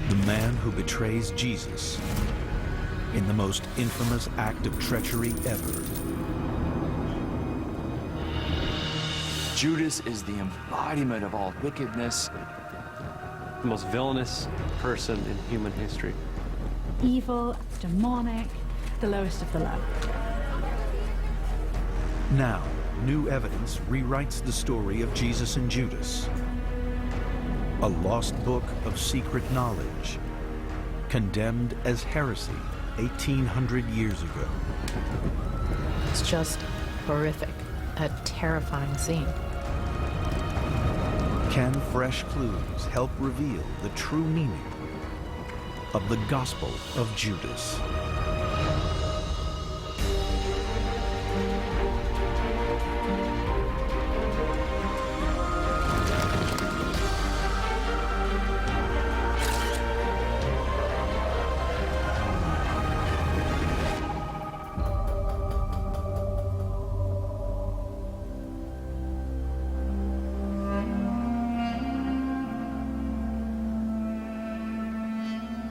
The man who betrays Jesus in the most infamous act of treachery ever. Judas is the embodiment of all wickedness. The most villainous person in human history. Evil, demonic, the lowest of the low. Now, new evidence rewrites the story of Jesus and Judas. A lost book of secret knowledge, condemned as heresy 1,800 years ago. It's just horrific, a terrifying scene. Can fresh clues help reveal the true meaning of the Gospel of Judas?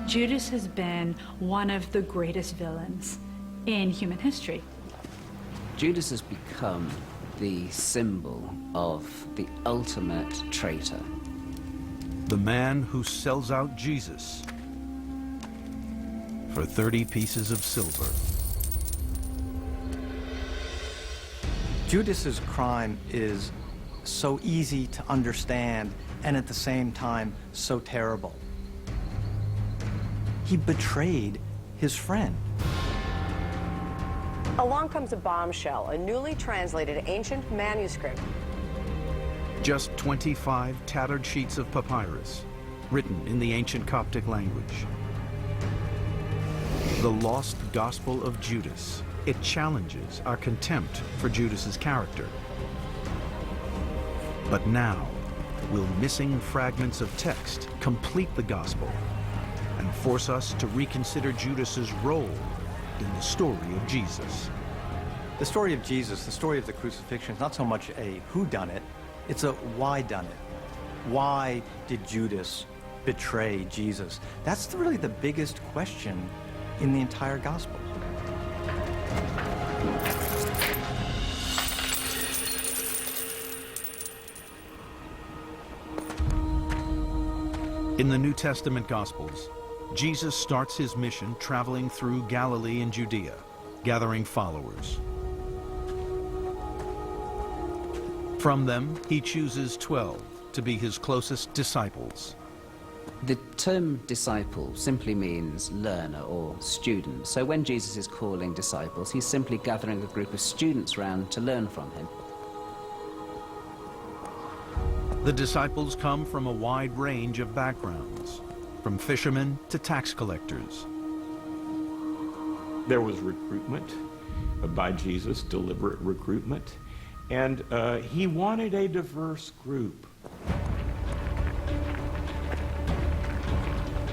Judas has been one of the greatest villains in human history. Judas has become the symbol of the ultimate traitor. The man who sells out Jesus for 30 pieces of silver. Judas's crime is so easy to understand and at the same time so terrible. He betrayed his friend. Along comes a bombshell, a newly translated ancient manuscript. Just 25 tattered sheets of papyrus, written in the ancient Coptic language. The lost Gospel of Judas. It challenges our contempt for Judas's character. But now, will missing fragments of text complete the Gospel and force us to reconsider Judas's role in the story of Jesus? The story of Jesus, the story of the crucifixion, is not so much a whodunit, it's a why done it. Why did Judas betray Jesus? That's really the biggest question in the entire gospel. In the New Testament Gospels, Jesus starts his mission traveling through Galilee and Judea, gathering followers. From them, he chooses 12 to be his closest disciples. The term disciple simply means learner or student. So when Jesus is calling disciples, he's simply gathering a group of students round to learn from him. The disciples come from a wide range of backgrounds, from fishermen to tax collectors. There was recruitment by Jesus, deliberate recruitment, and he wanted a diverse group.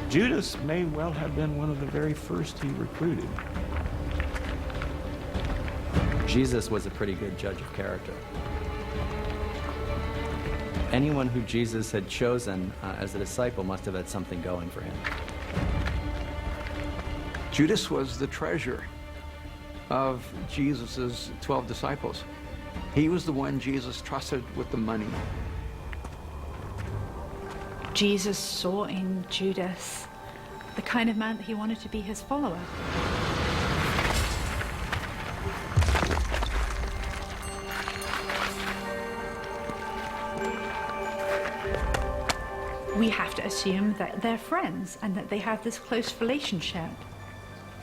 Judas may well have been one of the very first he recruited. Jesus was a pretty good judge of character. Anyone who Jesus had chosen as a disciple must have had something going for him. Judas was the treasurer of Jesus' 12 disciples. He was the one Jesus trusted with the money. Jesus saw in Judas the kind of man that he wanted to be his follower. We have to assume that they're friends and that they have this close relationship.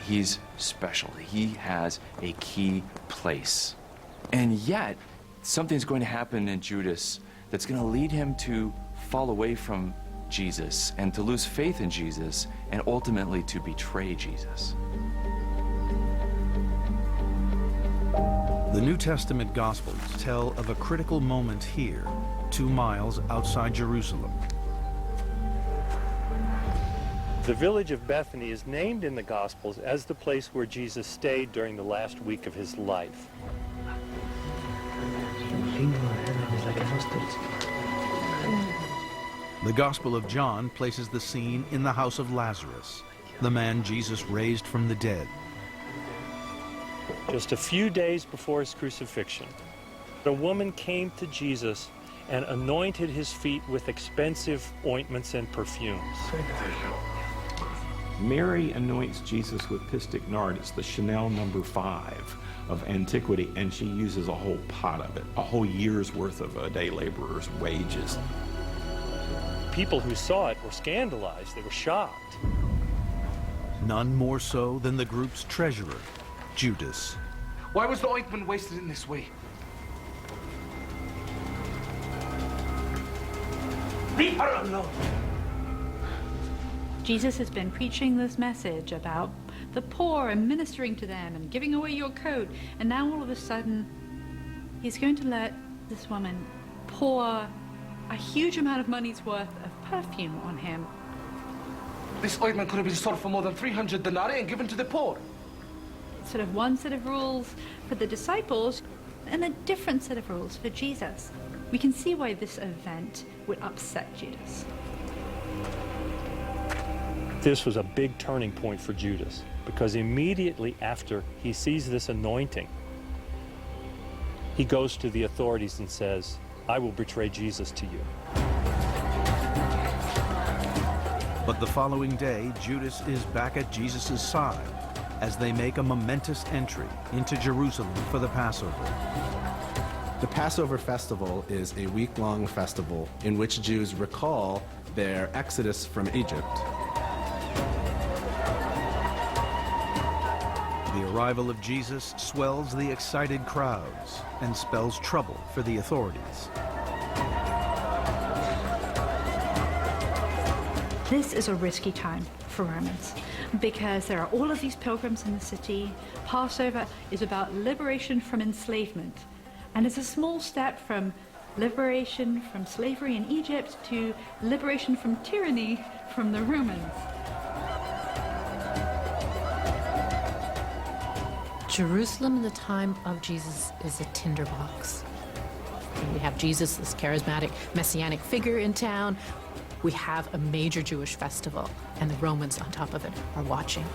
He's special. He has a key place. And yet, something's going to happen in Judas that's going to lead him to fall away from Jesus and to lose faith in Jesus and ultimately to betray Jesus. The New Testament Gospels tell of a critical moment here, 2 miles outside Jerusalem. The village of Bethany is named in the Gospels as the place where Jesus stayed during the last week of his life. The Gospel of John places the scene in the house of Lazarus, the man Jesus raised from the dead. Just a few days before his crucifixion, a woman came to Jesus and anointed his feet with expensive ointments and perfumes. Mary anoints Jesus with pistic nard. It's the Chanel number 5 of antiquity, and she uses a whole pot of it, a whole year's worth of a day laborer's wages. People who saw it were scandalized. They were shocked. None more so than the group's treasurer, Judas. Why was the ointment wasted in this way? Leave her alone. Jesus has been preaching this message about the poor and ministering to them and giving away your coat, and now all of a sudden he's going to let this woman pour a huge amount of money's worth of perfume on him. This ointment could have been sold for more than 300 denarii and given to the poor. Sort of one set of rules for the disciples and a different set of rules for Jesus. We can see why this event would upset Judas. This was a big turning point for Judas, because immediately after he sees this anointing, he goes to the authorities and says, I will betray Jesus to you. But the following day, Judas is back at Jesus' side as they make a momentous entry into Jerusalem for the Passover. The Passover festival is a week-long festival in which Jews recall their exodus from Egypt. The arrival of Jesus swells the excited crowds and spells trouble for the authorities. This is a risky time for Romans because there are all of these pilgrims in the city. Passover is about liberation from enslavement, and it's a small step from liberation from slavery in Egypt to liberation from tyranny from the Romans. Jerusalem in the time of Jesus is a tinderbox. We have Jesus, this charismatic, messianic figure in town. We have a major Jewish festival, and the Romans on top of it are watching.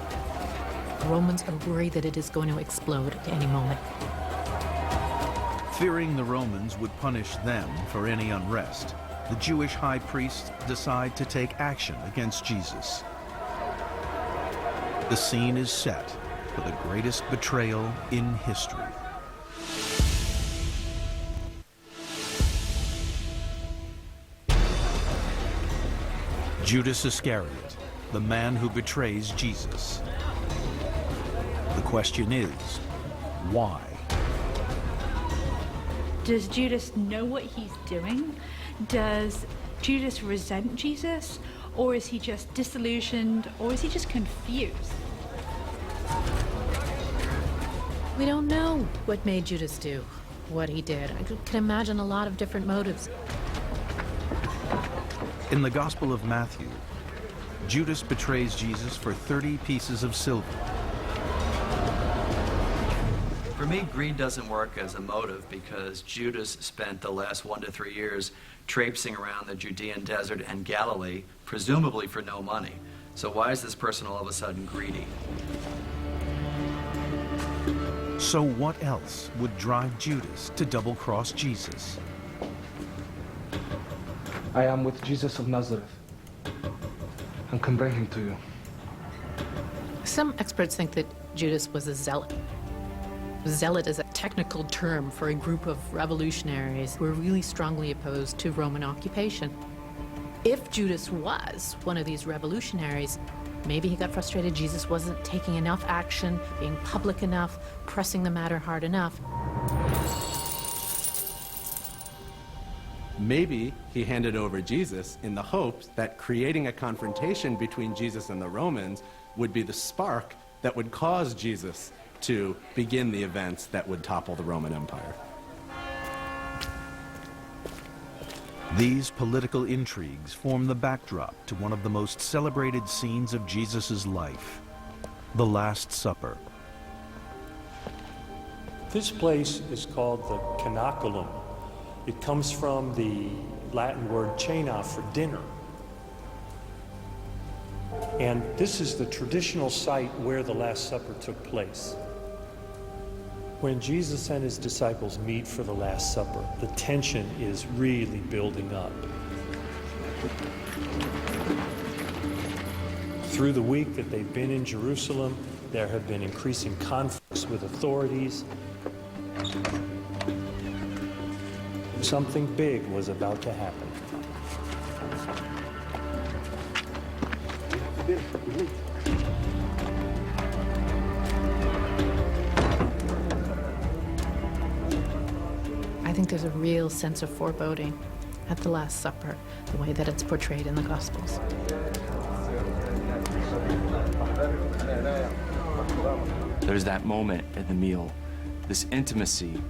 The Romans are worried that it is going to explode at any moment. Fearing the Romans would punish them for any unrest, the Jewish high priests decide to take action against Jesus. The scene is set for the greatest betrayal in history. Judas Iscariot, the man who betrays Jesus. The question is, why? Does Judas know what he's doing? Does Judas resent Jesus? Or is he just disillusioned? Or is he just confused? We don't know what made Judas do what he did. I can imagine a lot of different motives. In the Gospel of Matthew, Judas betrays Jesus for 30 pieces of silver. For me, greed doesn't work as a motive because Judas spent the last 1 to 3 years traipsing around the Judean desert and Galilee, presumably for no money. So why is this person all of a sudden greedy? So what else would drive Judas to double-cross Jesus? I am with Jesus of Nazareth and can bring him to you. Some experts think that Judas was a zealot. Zealot is a technical term for a group of revolutionaries who were really strongly opposed to Roman occupation. If Judas was one of these revolutionaries, maybe he got frustrated Jesus wasn't taking enough action, being public enough, pressing the matter hard enough. Maybe he handed over Jesus in the hopes that creating a confrontation between Jesus and the Romans would be the spark that would cause Jesus to begin the events that would topple the Roman Empire. These political intrigues form the backdrop to one of the most celebrated scenes of Jesus' life, the Last Supper. This place is called the Cenaculum. It comes from the Latin word cena, for dinner. And this is the traditional site where the Last Supper took place. When Jesus and his disciples meet for the Last Supper, the tension is really building up. Through the week that they've been in Jerusalem, there have been increasing conflicts with authorities. Something big was about to happen. I think there's a real sense of foreboding at the Last Supper, the way that it's portrayed in the Gospels. There's that moment at the meal, this intimacy.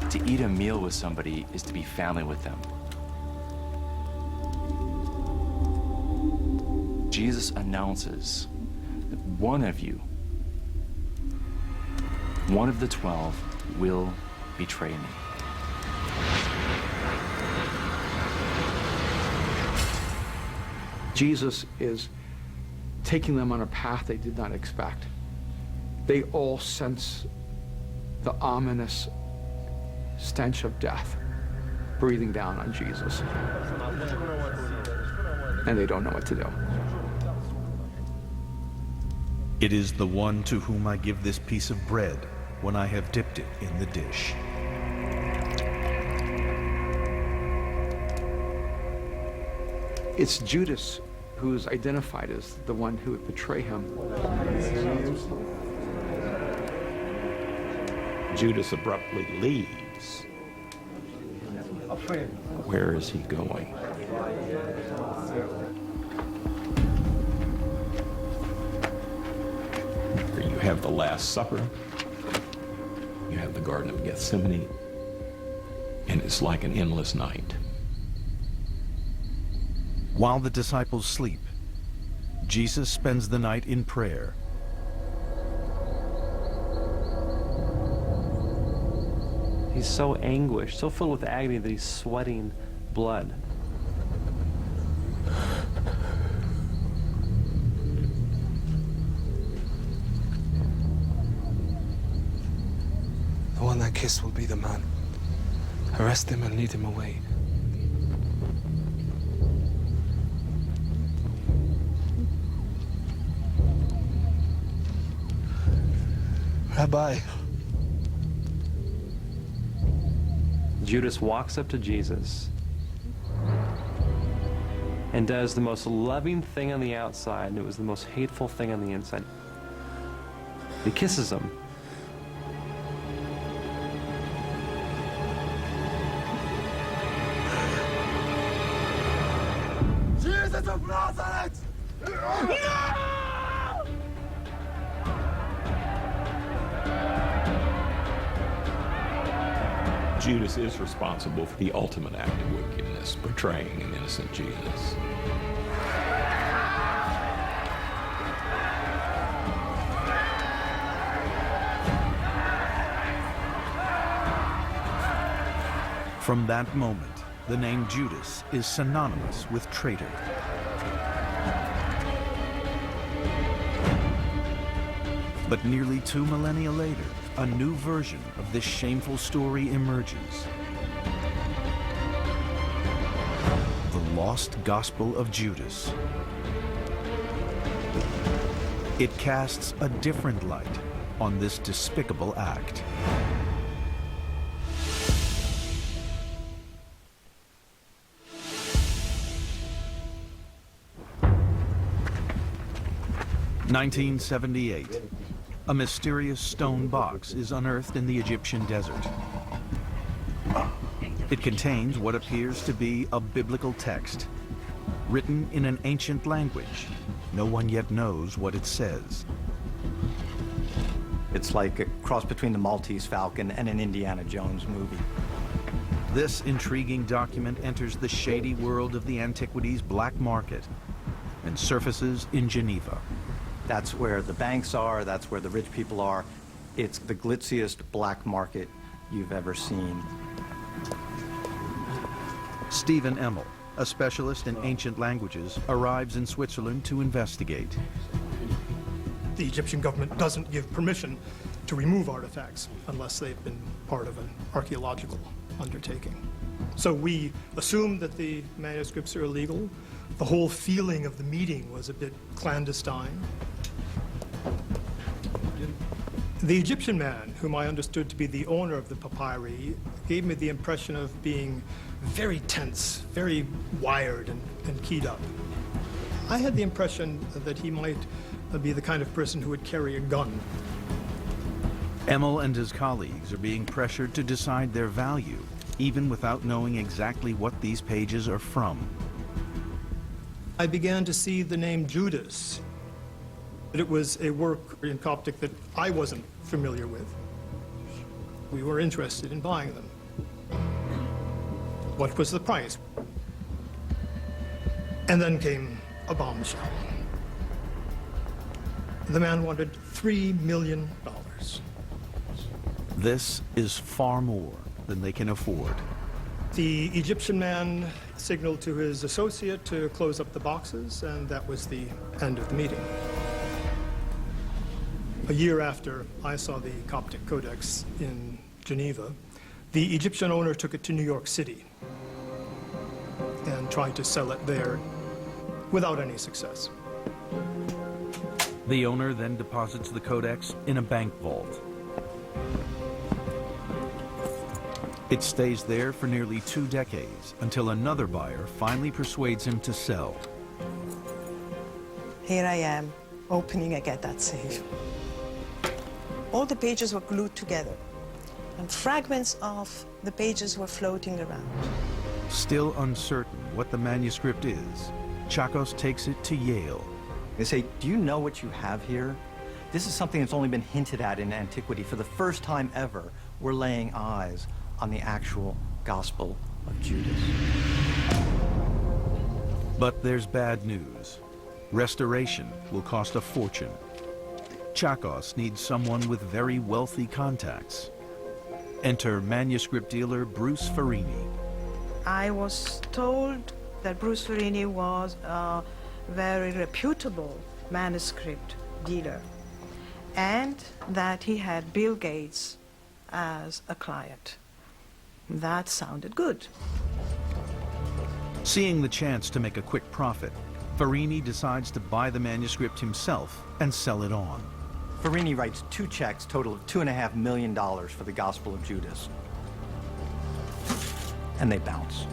To eat a meal with somebody is to be family with them. Jesus announces that one of you, one of the 12, will betray me. Jesus is taking them on a path they did not expect. They all sense the ominous stench of death breathing down on Jesus. And they don't know what to do. It is the one to whom I give this piece of bread when I have dipped it in the dish. It's Judas who's identified as the one who would betray him. Judas abruptly leaves. Where is he going? You have the Last Supper, you have the Garden of Gethsemane, and it's like an endless night. While the disciples sleep, Jesus spends the night in prayer. He's so anguished, so filled with agony that he's sweating blood. The one I kiss will be the man. Arrest him and lead him away. Rabbi. Judas walks up to Jesus and does the most loving thing on the outside, and it was the most hateful thing on the inside. He kisses him. Jesus of Nazareth! No! Judas is responsible for the ultimate act of wickedness, betraying an innocent Jesus. From that moment, the name Judas is synonymous with traitor. But nearly 2 millennia later, a new version of this shameful story emerges. The lost Gospel of Judas. It casts a different light on this despicable act. (1978). A mysterious stone box is unearthed in the Egyptian desert. It contains what appears to be a biblical text, written in an ancient language. No one yet knows what it says. It's like a cross between the Maltese Falcon and an Indiana Jones movie. This intriguing document enters the shady world of the antiquities black market and surfaces in Geneva. That's where the banks are, that's where the rich people are. It's the glitziest black market you've ever seen. Stephen Emmel, a specialist in ancient languages, arrives in Switzerland to investigate. The Egyptian government doesn't give permission to remove artifacts unless they've been part of an archaeological undertaking. So we assumed that the manuscripts are illegal. The whole feeling of the meeting was a bit clandestine. The Egyptian man, whom I understood to be the owner of the papyri, gave me the impression of being very tense, very wired and keyed up. I had the impression that he might be the kind of person who would carry a gun. Emil and his colleagues are being pressured to decide their value, even without knowing exactly what these pages are from. I began to see the name Judas. It was a work in Coptic that I wasn't familiar with. We were interested in buying them. What was the price? And then came a bombshell. The man wanted $3 million. This is far more than they can afford. The Egyptian man signaled to his associate to close up the boxes, and that was the end of the meeting. A year after I saw the Coptic Codex in Geneva, the Egyptian owner took it to New York City and tried to sell it there without any success. The owner then deposits the codex in a bank vault. It stays there for nearly 2 decades until another buyer finally persuades him to sell. Here I am, opening again that safe. All the pages were glued together, and fragments of the pages were floating around. Still uncertain what the manuscript is, Chakos takes it to Yale. They say, do you know what you have here? This is something that's only been hinted at in antiquity. For the first time ever, we're laying eyes on the actual Gospel of Judas. But there's bad news. Restoration will cost a fortune. Chakos needs someone with very wealthy contacts. Enter manuscript dealer Bruce Farini. I was told that Bruce Farini was a very reputable manuscript dealer and that he had Bill Gates as a client. That sounded good. Seeing the chance to make a quick profit, Farini decides to buy the manuscript himself and sell it on. Farini writes 2 checks, total of $2.5 million for the Gospel of Judas. And they bounce.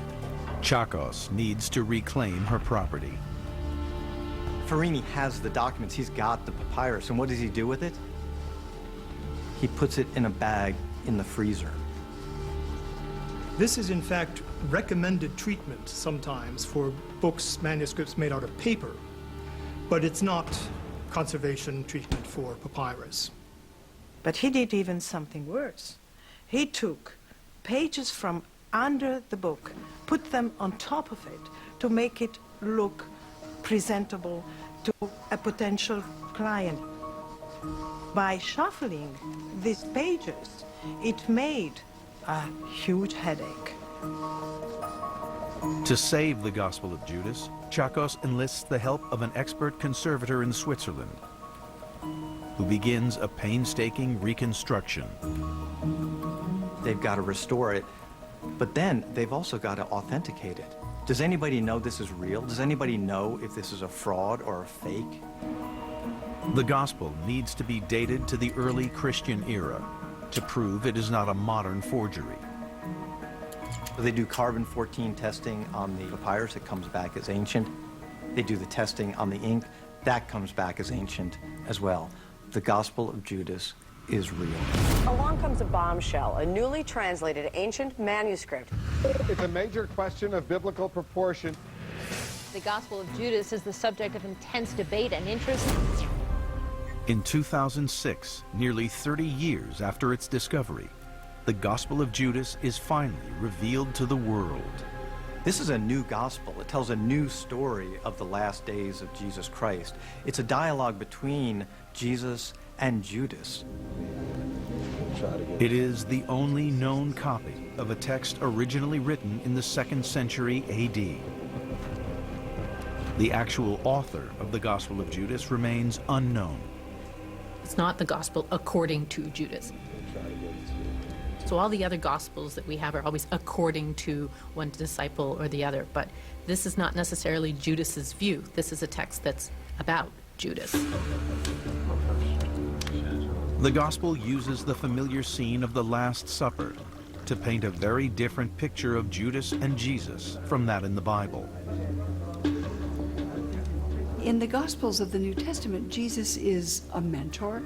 Chakos needs to reclaim her property. Farini has the documents, he's got the papyrus, and what does he do with it? He puts it in a bag in the freezer. This is, in fact, recommended treatment sometimes for books, manuscripts made out of paper, but it's not conservation treatment for papyrus. But he did even something worse. He took pages from under the book, put them on top of it to make it look presentable to a potential client. By shuffling these pages, it made a huge headache. To save the Gospel of Judas, Chakos enlists the help of an expert conservator in Switzerland, who begins a painstaking reconstruction. They've got to restore it, but then they've also got to authenticate it. Does anybody know this is real? Does anybody know if this is a fraud or a fake? The Gospel needs to be dated to the early Christian era to prove it is not a modern forgery. They do carbon-14 testing on the papyrus, it comes back as ancient. They do the testing on the ink, that comes back as ancient as well. The Gospel of Judas is real. Along comes a bombshell, a newly translated ancient manuscript. It's a major question of biblical proportion. The Gospel of Judas is the subject of intense debate and interest. In 2006, nearly 30 years after its discovery, the Gospel of Judas is finally revealed to the world. This is a new gospel. It tells a new story of the last days of Jesus Christ. It's a dialogue between Jesus and Judas. It is the only known copy of a text originally written in the 2nd century AD. The actual author of the Gospel of Judas remains unknown. It's not the gospel according to Judas. So all the other gospels that we have are always according to one disciple or the other, but this is not necessarily Judas's view. This is a text that's about Judas. The Gospel uses the familiar scene of the Last Supper to paint a very different picture of Judas and Jesus from that in the Bible. In the Gospels of the New Testament, Jesus is a mentor.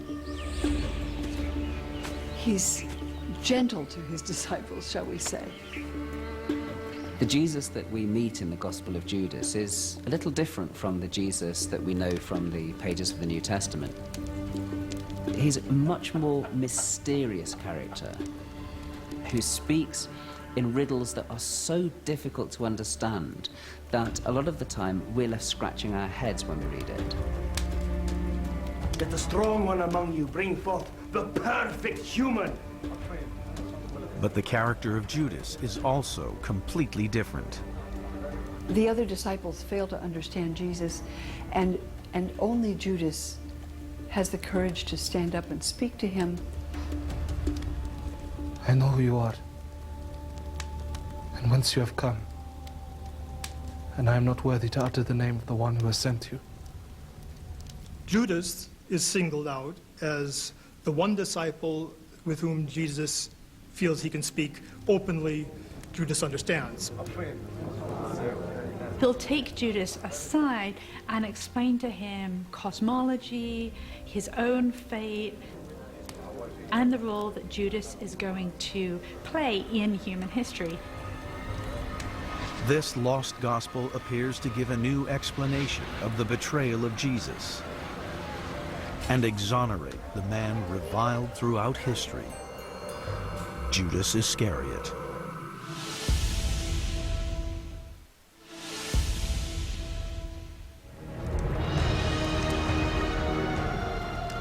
He's gentle to his disciples, shall we say. The Jesus that we meet in the Gospel of Judas is a little different from the Jesus that we know from the pages of the New Testament. He's a much more mysterious character who speaks in riddles that are so difficult to understand that a lot of the time we're left scratching our heads when we read it. Let the strong one among you bring forth the perfect human. But the character of Judas is also completely different. The other disciples fail to understand Jesus, and only Judas has the courage to stand up and speak to him. I know who you are, and whence you have come, and I am not worthy to utter the name of the one who has sent you. Judas is singled out as the one disciple with whom Jesus feels he can speak openly. Judas understands. He'll take Judas aside and explain to him cosmology, his own fate, and the role that Judas is going to play in human history. This lost gospel appears to give a new explanation of the betrayal of Jesus and exonerate the man reviled throughout history, Judas Iscariot.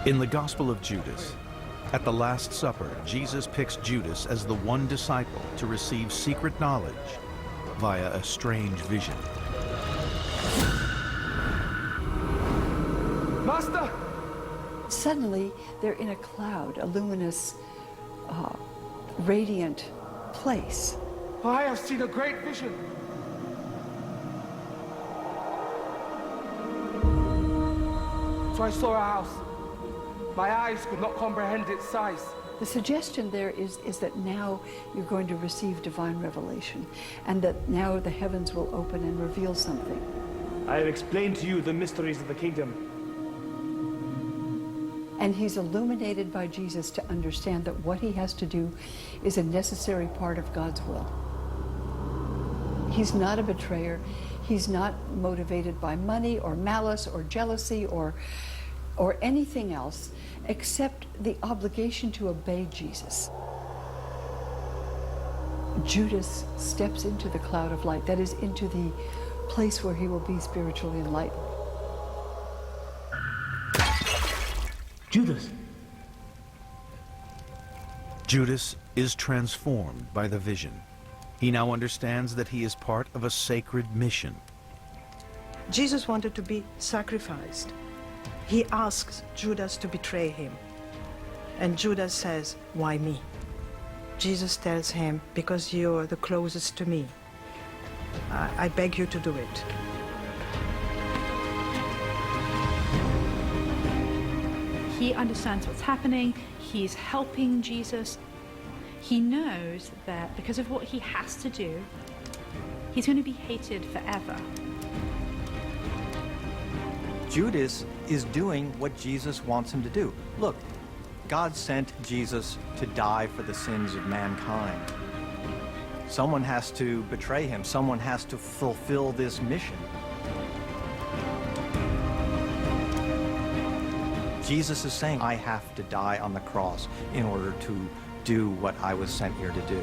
In the Gospel of Judas, at the Last Supper, Jesus picks Judas as the one disciple to receive secret knowledge via a strange vision. Master! Suddenly, they're in a cloud, a luminous, radiant place. I have seen a great vision. So I saw a house. My eyes could not comprehend its size. The suggestion there is that now you're going to receive divine revelation, and that now the heavens will open and reveal something. I have explained to you the mysteries of the kingdom. And he's illuminated by Jesus to understand that what he has to do is a necessary part of God's will. He's not a betrayer. He's not motivated by money or malice or jealousy or anything else except the obligation to obey Jesus. Judas steps into the cloud of light, that is, into the place where he will be spiritually enlightened. Judas. Judas is transformed by the vision. He now understands that he is part of a sacred mission. Jesus wanted to be sacrificed. He asks Judas to betray him. And Judas says, "Why me?" Jesus tells him, "Because you're the closest to me. I beg you to do it." He understands what's happening. He's helping Jesus. He knows that because of what he has to do, he's going to be hated forever. Judas is doing what Jesus wants him to do. Look, God sent Jesus to die for the sins of mankind. Someone has to betray him. Someone has to fulfill this mission. Jesus is saying, I have to die on the cross in order to do what I was sent here to do.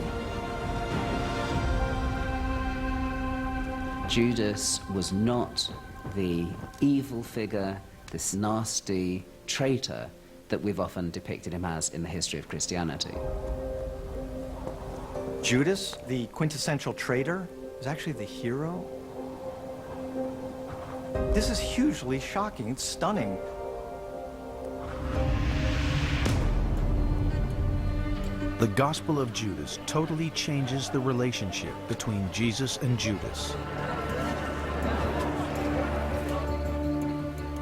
Judas was not the evil figure, this nasty traitor that we've often depicted him as in the history of Christianity. Judas, the quintessential traitor, is actually the hero. This is hugely shocking. It's stunning. The Gospel of Judas totally changes the relationship between Jesus and Judas.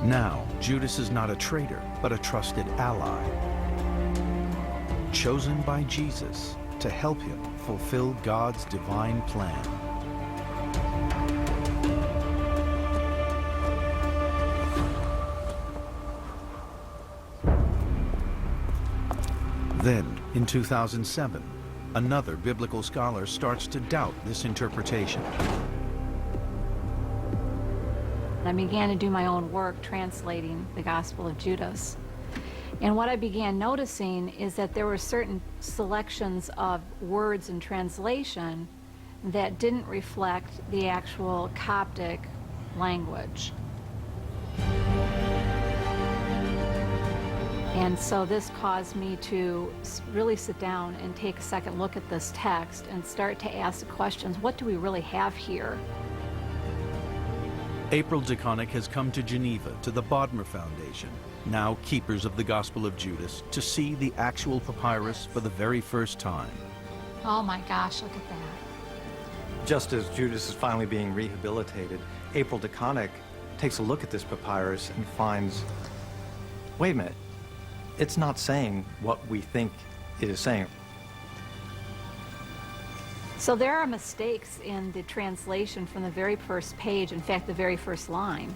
Now, Judas is not a traitor, but a trusted ally, chosen by Jesus to help him fulfill God's divine plan. Then, in 2007, another biblical scholar starts to doubt this interpretation. I began to do my own work translating the Gospel of Judas. And what I began noticing is that there were certain selections of words in translation that didn't reflect the actual Coptic language. And so this caused me to really sit down and take a second look at this text and start to ask the questions, what do we really have here? April DeConnick has come to Geneva to the Bodmer Foundation, now keepers of the Gospel of Judas, to see the actual papyrus for the very first time. Oh my gosh, look at that. Just as Judas is finally being rehabilitated, April DeConnick takes a look at this papyrus and finds, wait a minute, it's not saying what we think it is saying. So there are mistakes in the translation from the very first page, in fact, the very first line.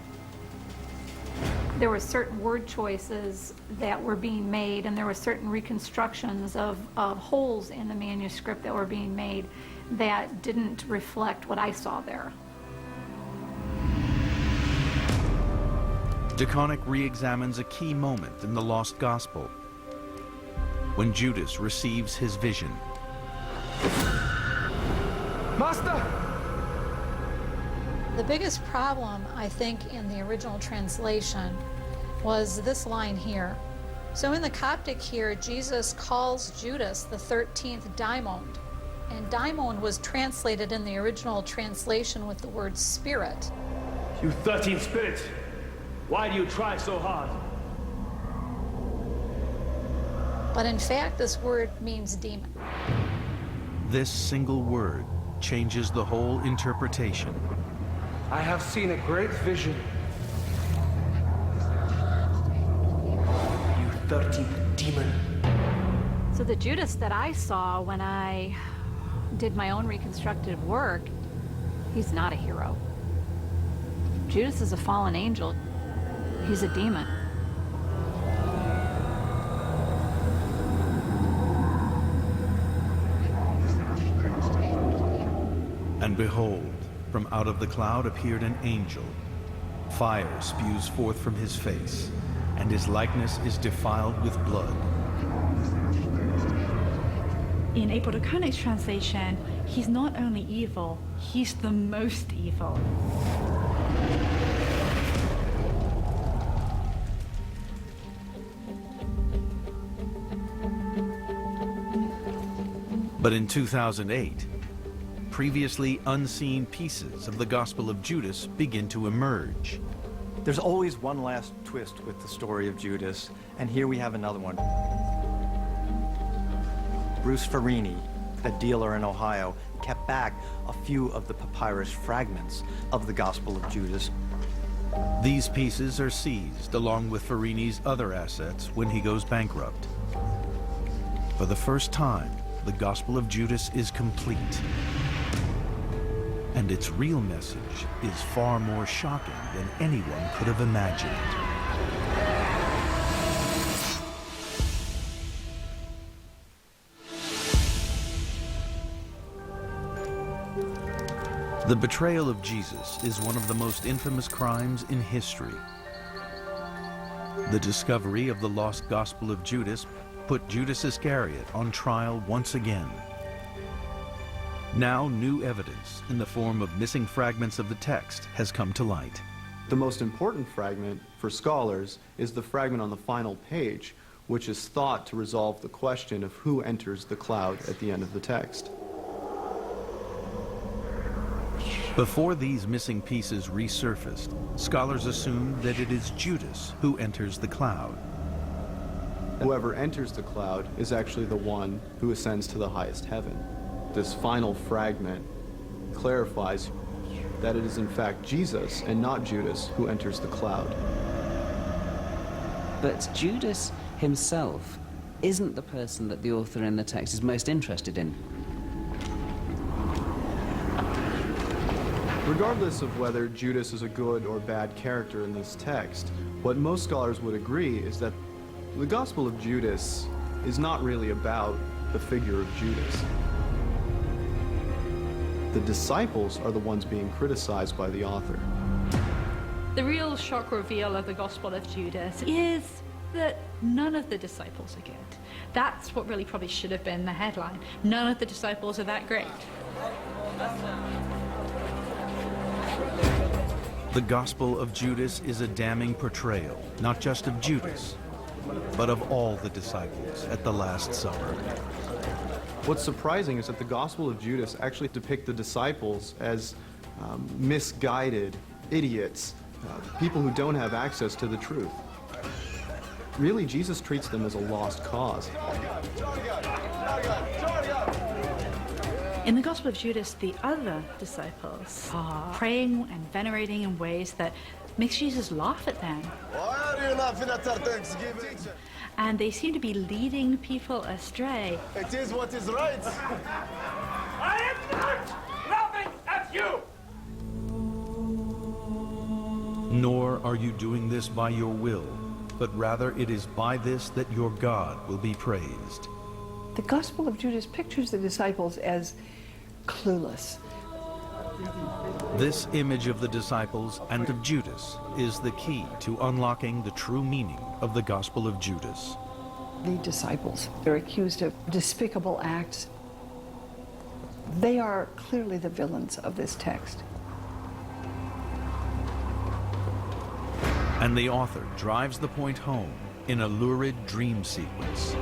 There were certain word choices that were being made, and there were certain reconstructions of holes in the manuscript that were being made that didn't reflect what I saw there. DeConnick re-examines a key moment in the lost gospel, when Judas receives his vision. Master! The biggest problem, I think, in the original translation was this line here. So in the Coptic here, Jesus calls Judas the 13th daimon, and daimon was translated in the original translation with the word spirit. You 13 spirits! Why do you try so hard? But in fact, this word means demon. This single word changes the whole interpretation. I have seen a great vision. You 13th demon. So the Judas that I saw when I did my own reconstructive work, he's not a hero. Judas is a fallen angel. He's a demon. And behold, from out of the cloud appeared an angel. Fire spews forth from his face, and his likeness is defiled with blood. In April DeConnick's translation, he's not only evil, he's the most evil. But in 2008, previously unseen pieces of the Gospel of Judas begin to emerge. There's always one last twist with the story of Judas, and here we have another one. Bruce Farini, a dealer in Ohio, kept back a few of the papyrus fragments of the Gospel of Judas. These pieces are seized along with Farini's other assets when he goes bankrupt. For the first time, the Gospel of Judas is complete. And its real message is far more shocking than anyone could have imagined. The betrayal of Jesus is one of the most infamous crimes in history. The discovery of the lost Gospel of Judas put Judas Iscariot on trial once again. Now new evidence in the form of missing fragments of the text has come to light. The most important fragment for scholars is the fragment on the final page, which is thought to resolve the question of who enters the cloud at the end of the text. Before these missing pieces resurfaced, scholars assumed that it is Judas who enters the cloud. Whoever enters the cloud is actually the one who ascends to the highest heaven. This final fragment clarifies that it is in fact Jesus and not Judas who enters the cloud. But Judas himself isn't the person that the author in the text is most interested in. Regardless of whether Judas is a good or bad character in this text, what most scholars would agree is that the Gospel of Judas is not really about the figure of Judas. The disciples are the ones being criticized by the author. The real shock reveal of the Gospel of Judas is that none of the disciples are good. That's what really probably should have been the headline. None of the disciples are that great. The Gospel of Judas is a damning portrayal, not just of Judas, but of all the disciples at the Last Supper. What's surprising is that the Gospel of Judas actually depicts the disciples as misguided idiots, people who don't have access to the truth. Really, Jesus treats them as a lost cause. In the Gospel of Judas, the other disciples are praying and venerating in ways that makes Jesus laugh at them. Why are you laughing at our Thanksgiving? And they seem to be leading people astray. It is what is right. I am not laughing at you! Nor are you doing this by your will, but rather it is by this that your God will be praised. The Gospel of Judas pictures the disciples as clueless. This image of the disciples and of Judas is the key to unlocking the true meaning of the Gospel of Judas. The disciples are accused of despicable acts. They are clearly the villains of this text. And the author drives the point home in a lurid dream sequence.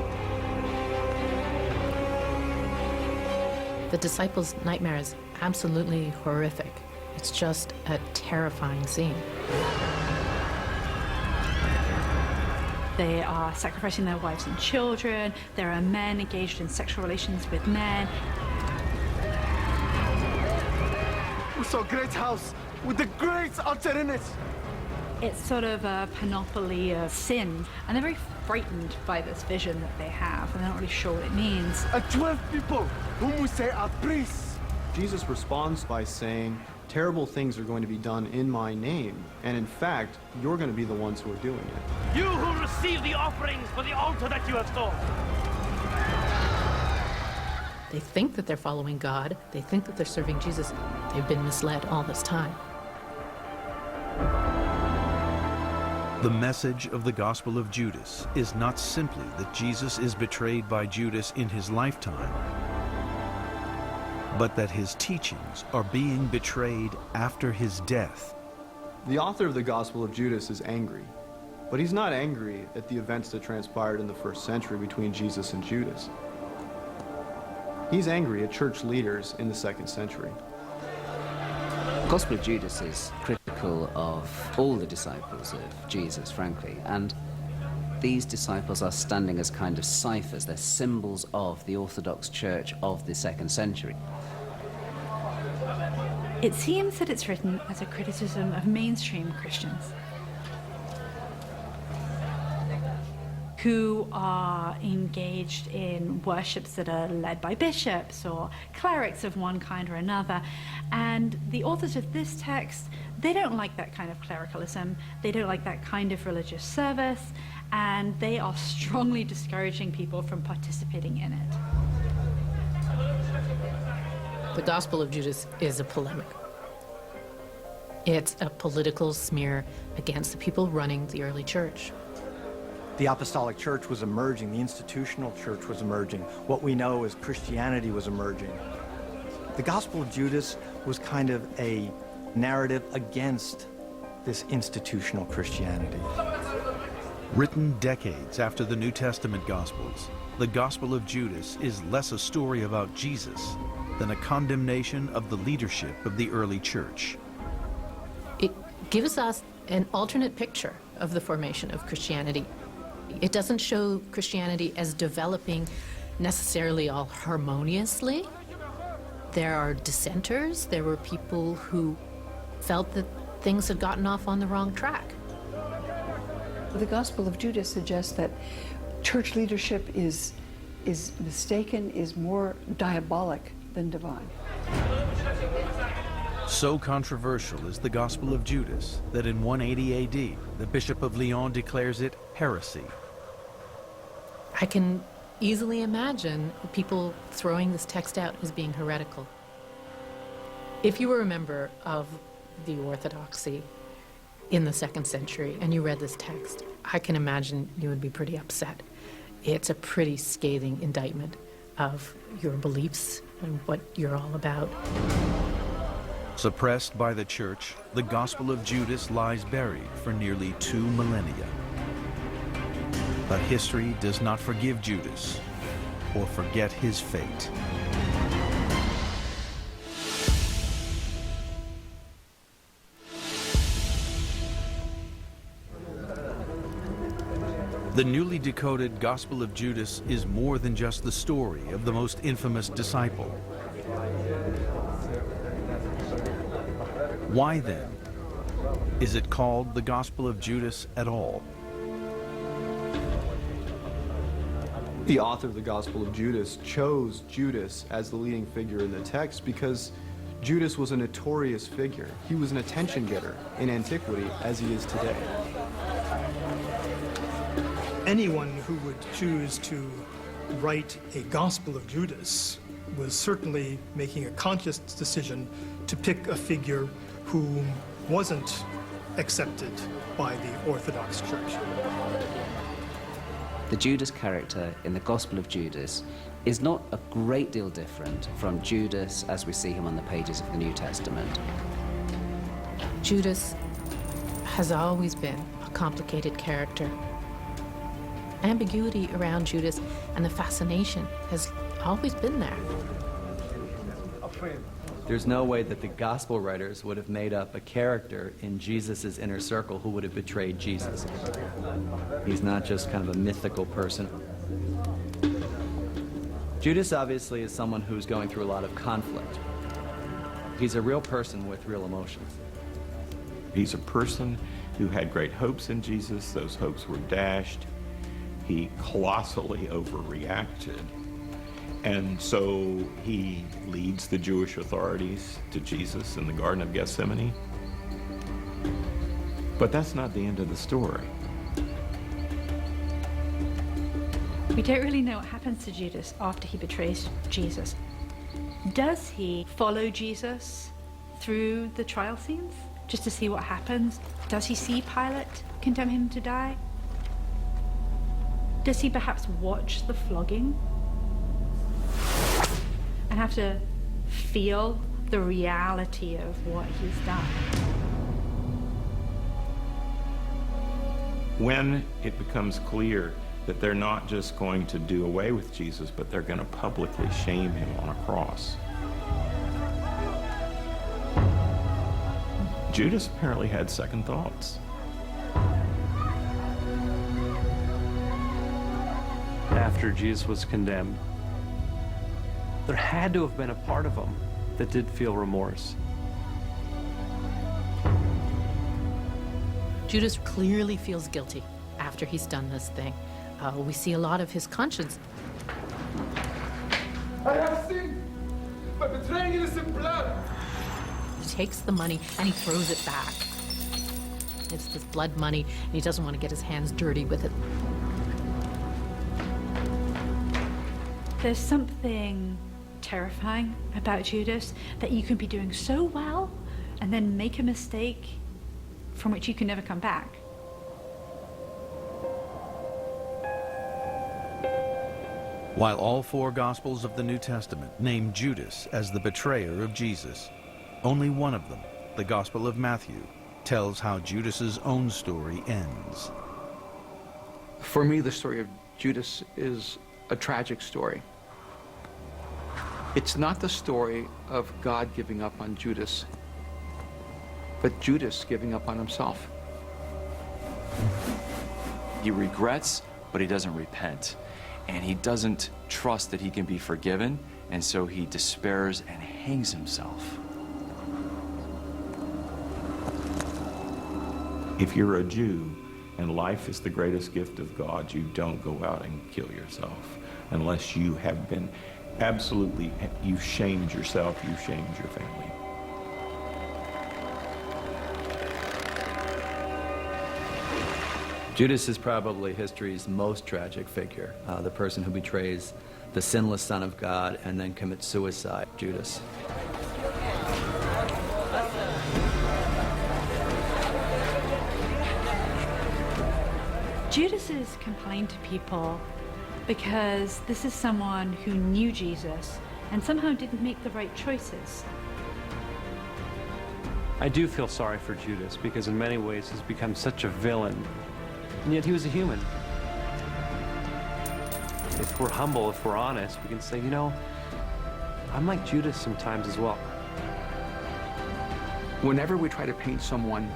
The disciples' nightmare is absolutely horrific. It's just a terrifying scene. They are sacrificing their wives and children. There are men engaged in sexual relations with men. We saw a great house with a great altar in it. It's sort of a panoply of sin, and they're very frightened by this vision that they have, and they're not really sure what it means. And 12 people whom we say are priests. Jesus responds by saying, terrible things are going to be done in my name, and in fact, you're going to be the ones who are doing it. You who receive the offerings for the altar that you have stolen. They think that they're following God. They think that they're serving Jesus. They've been misled all this time. The message of the Gospel of Judas is not simply that Jesus is betrayed by Judas in his lifetime, but that his teachings are being betrayed after his death. The author of the Gospel of Judas is angry, but he's not angry at the events that transpired in the first century between Jesus and Judas. He's angry at church leaders in the second century. The Gospel of Judas is critical of all the disciples of Jesus, frankly, and these disciples are standing as kind of ciphers. They're symbols of the Orthodox Church of the second century. It seems that it's written as a criticism of mainstream Christians who are engaged in worships that are led by bishops or clerics of one kind or another. And the authors of this text, they don't like that kind of clericalism. They don't like that kind of religious service, and they are strongly discouraging people from participating in it. The Gospel of Judas is a polemic. It's a political smear against the people running the early church. The apostolic church was emerging, the institutional church was emerging, what we know as Christianity was emerging. The Gospel of Judas was kind of a narrative against this institutional Christianity. Written decades after the New Testament Gospels, the Gospel of Judas is less a story about Jesus than a condemnation of the leadership of the early church. It gives us an alternate picture of the formation of Christianity. It doesn't show Christianity as developing necessarily all harmoniously. There are dissenters. There were people who felt that things had gotten off on the wrong track. The Gospel of Judas suggests that church leadership is mistaken, is more diabolic than divine. So controversial is the Gospel of Judas that in 180 AD, the Bishop of Lyon declares it heresy. I can easily imagine people throwing this text out as being heretical. If you were a member of the Orthodoxy in the 2nd century and you read this text, I can imagine you would be pretty upset. It's a pretty scathing indictment of your beliefs and what you're all about. Suppressed by the church, the Gospel of Judas lies buried for nearly 2 millennia. But history does not forgive Judas or forget his fate. The newly decoded Gospel of Judas is more than just the story of the most infamous disciple. Why then is it called the Gospel of Judas at all? The author of the Gospel of Judas chose Judas as the leading figure in the text because Judas was a notorious figure. He was an attention getter in antiquity as he is today. Anyone who would choose to write a Gospel of Judas was certainly making a conscious decision to pick a figure who wasn't accepted by the Orthodox Church. The Judas character in the Gospel of Judas is not a great deal different from Judas as we see him on the pages of the New Testament. Judas has always been a complicated character. Ambiguity around Judas and the fascination has always been there. There's no way that the gospel writers would have made up a character in Jesus' inner circle who would have betrayed Jesus. He's not just kind of a mythical person. Judas obviously is someone who's going through a lot of conflict. He's a real person with real emotions. He's a person who had great hopes in Jesus. Those hopes were dashed. He colossally overreacted. And so he leads the Jewish authorities to Jesus in the Garden of Gethsemane. But that's not the end of the story. We don't really know what happens to Judas after he betrays Jesus. Does he follow Jesus through the trial scenes just to see what happens? Does he see Pilate condemn him to die? Does he perhaps watch the flogging and have to feel the reality of what he's done? When it becomes clear that they're not just going to do away with Jesus, but they're going to publicly shame him on a cross. Judas apparently had second thoughts. After Jesus was condemned, there had to have been a part of him that did feel remorse. Judas clearly feels guilty after he's done this thing. We see a lot of his conscience. I have sinned by betraying innocent blood. He takes the money and he throws it back. It's this blood money, and he doesn't want to get his hands dirty with it. There's something terrifying about Judas, that you can be doing so well and then make a mistake from which you can never come back. While all 4 Gospels of the New Testament name Judas as the betrayer of Jesus, only one of them, the Gospel of Matthew, tells how Judas's own story ends. For me, the story of Judas is a tragic story. It's not the story of God giving up on Judas, but Judas giving up on himself. He regrets, but he doesn't repent. And he doesn't trust that he can be forgiven, and so he despairs and hangs himself. If you're a Jew and life is the greatest gift of God, you don't go out and kill yourself unless you have been absolutely, you've shamed yourself, you've shamed your family. Judas is probably history's most tragic figure, the person who betrays the sinless Son of God and then commits suicide, Judas. Judas is complained to people because this is someone who knew Jesus and somehow didn't make the right choices. I do feel sorry for Judas because in many ways he's become such a villain, and yet he was a human. If we're humble, if we're honest, we can say, you know, I'm like Judas sometimes as well. Whenever we try to paint someone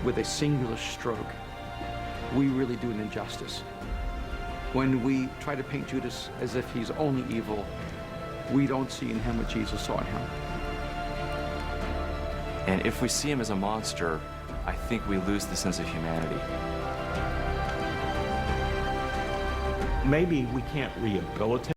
with a singular stroke, we really do an injustice. When we try to paint Judas as if he's only evil, we don't see in him what Jesus saw in him. And if we see him as a monster, I think we lose the sense of humanity. Maybe we can't rehabilitate